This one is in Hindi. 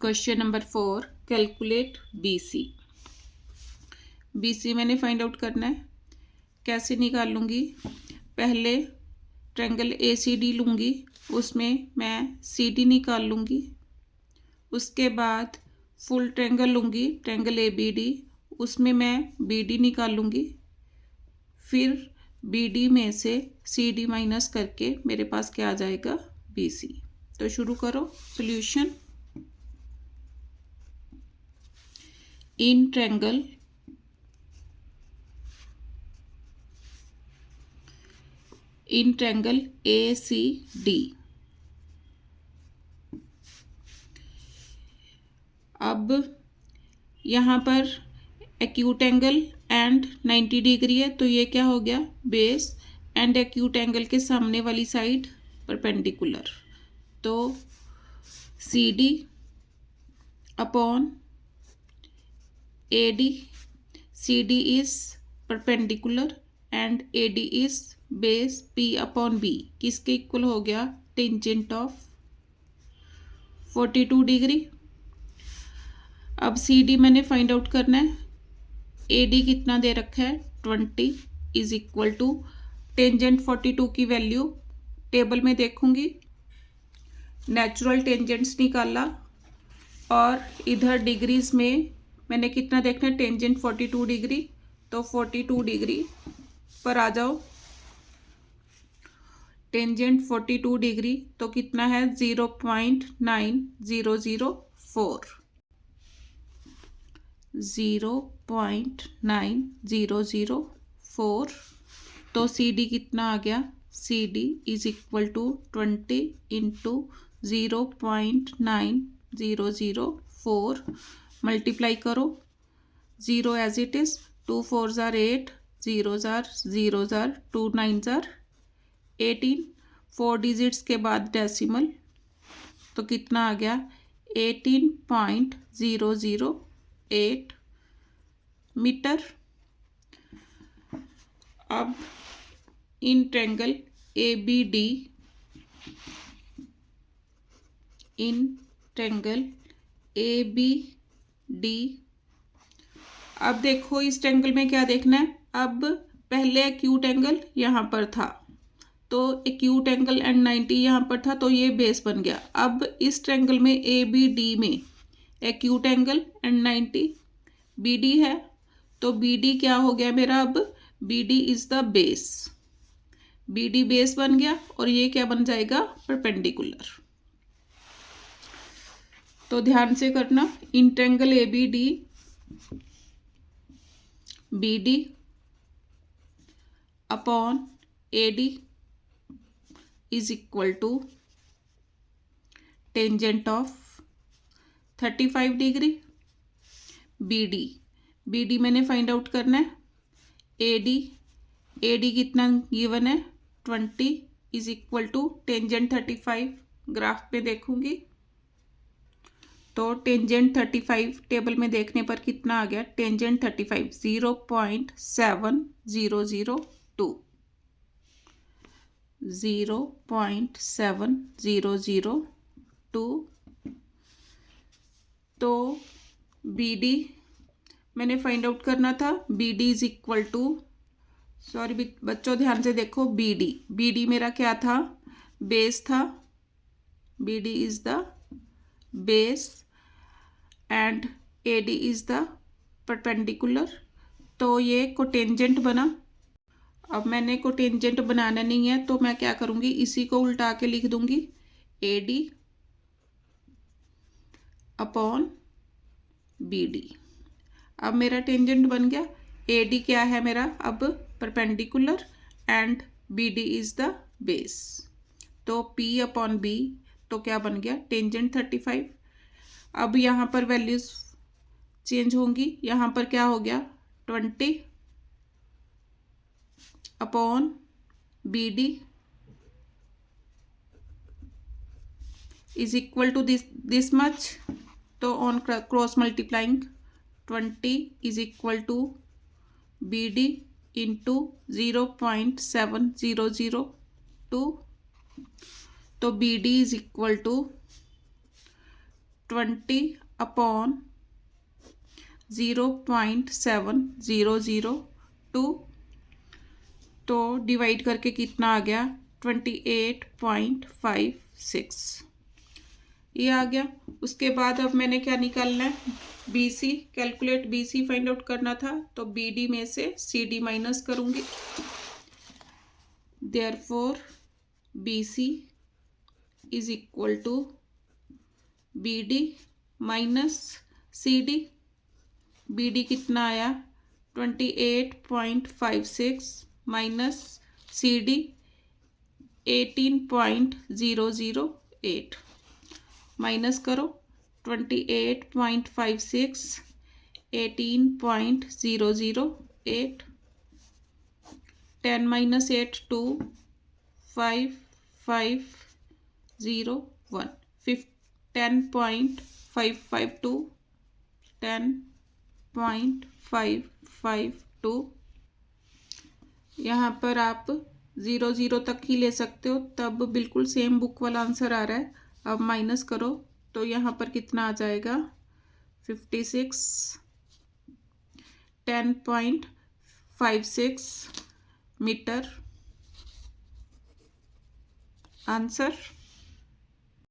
Question number 4, calculate BC। BC मैंने फाइंड आउट करना है। कैसे निकाल लूँगी? पहले ट्रायंगल ACD लूँगी, उसमें मैं CD निकाल लूँगी। उसके बाद फुल ट्रायंगल लूँगी, ट्रायंगल ABD, उसमें मैं BD निकाल लूँगी। फिर BD में से CD माइनस करके मेरे पास क्या आ जाएगा? BC। तो शुरू करो सॉल्यूशन। इन ट्रायंगल ACD, अब यहाँ पर एक्यूट एंगल एंड 90 डिग्री है, तो ये क्या हो गया? बेस एंड एक्यूट एंगल के सामने वाली साइड परपेंडिकुलर। तो CD upon AD, CD is perpendicular and AD is base P upon B, किसके इक्वल हो गया? Tangent of 42 degree. अब CD मैंने फाइंड आउट करना है। AD कितना दे रखा है? 20 इज इक्वल टू टेंजेंट 42 की वैल्यू टेबल में देखूंगी, नेचुरल टेंजेंट्स निकाला और इधर डिग्रीज में मैंने कितना देखना है? Tangent 42 degree. तो 42 डिग्री पर आ जाओ। टेंजेंट 42 डिग्री तो कितना है? 0.9004, 0.9004। तो CD कितना आ गया? CD is equal to 20 into 0.9004, multiply करो। 0 एज इट इज, 2 4 जार 8, 0 जार 0 जार 2 9 जार 18, 4 डिजिट्स के बाद डेसिमल, तो कितना आ गया? 18.008 मीटर। अब इन ट्रायंगल ABD, इन ट्रायंगल ABD, अब देखो इस ट्रायंगल में क्या देखना है? अब पहले एक्यूट एंगल यहाँ पर था, तो एक्यूट एंगल एंड 90 यहाँ पर था, तो ये बेस बन गया। अब इस ट्रायंगल में ABD में एक्यूट एंगल एंड 90 BD है, तो BD क्या हो गया मेरा? अब BD is the base, BD base बन गया और ये क्या बन जाएगा? परपेंडिकुलर। तो ध्यान से करना, in triangle ABD, BD upon AD is equal to tangent of 35 degree. BD मैंने फाइंड आउट करना है। AD कितना गिवन है? 20 is equal to tangent 35, graph पे देखूंगी तो टेंजेंट 35 टेबल में देखने पर कितना आ गया? टेंजेंट 35 0.7002, 0.7002। तो BD मैंने फाइंड आउट करना था। BD is equal to, sorry बच्चों ध्यान से देखो, BD मेरा क्या था? बेस था। BD is the base and AD is the perpendicular, तो ये कोटेंजेंट बना। अब मैंने कोटेंजेंट बनाना नहीं है, तो मैं क्या करूँगी? इसी को उल्टा के लिख दूंगी, AD अपॉन BD। अब मेरा टेंजेंट बन गया। AD क्या है मेरा? अब perpendicular and BD is the base, तो P अपॉन B, तो क्या बन गया? टेंजेंट 35। अब यहाँ पर वैल्यूज चेंज होंगी, यहाँ पर क्या हो गया? 20 upon BD is equal to this much, तो on cross multiplying 20 is equal to BD into 0.7002, तो BD इज इक्वल टू 20/0.7002, तो डिवाइड करके कितना आ गया 28.56, ये आ गया। उसके बाद अब मैंने क्या निकालना है, BC, calculate BC find out करना था, तो BD में से CD माइनस करूँगी। Therefore BC is equal to BD minus CD। BD कितना आया 28.56 माइनस CD 18.008, माइनस करो 28.56 18.008, 10 minus 8 2 5 5 0 1 10.552 10.552। यहाँ पर आप 0 तक ही ले सकते हो, तब बिल्कुल सेम बुक वाला आंसर आ रहा है। अब माइनस करो तो यहाँ पर कितना आ जाएगा 56, 10.56 मीटर आंसर।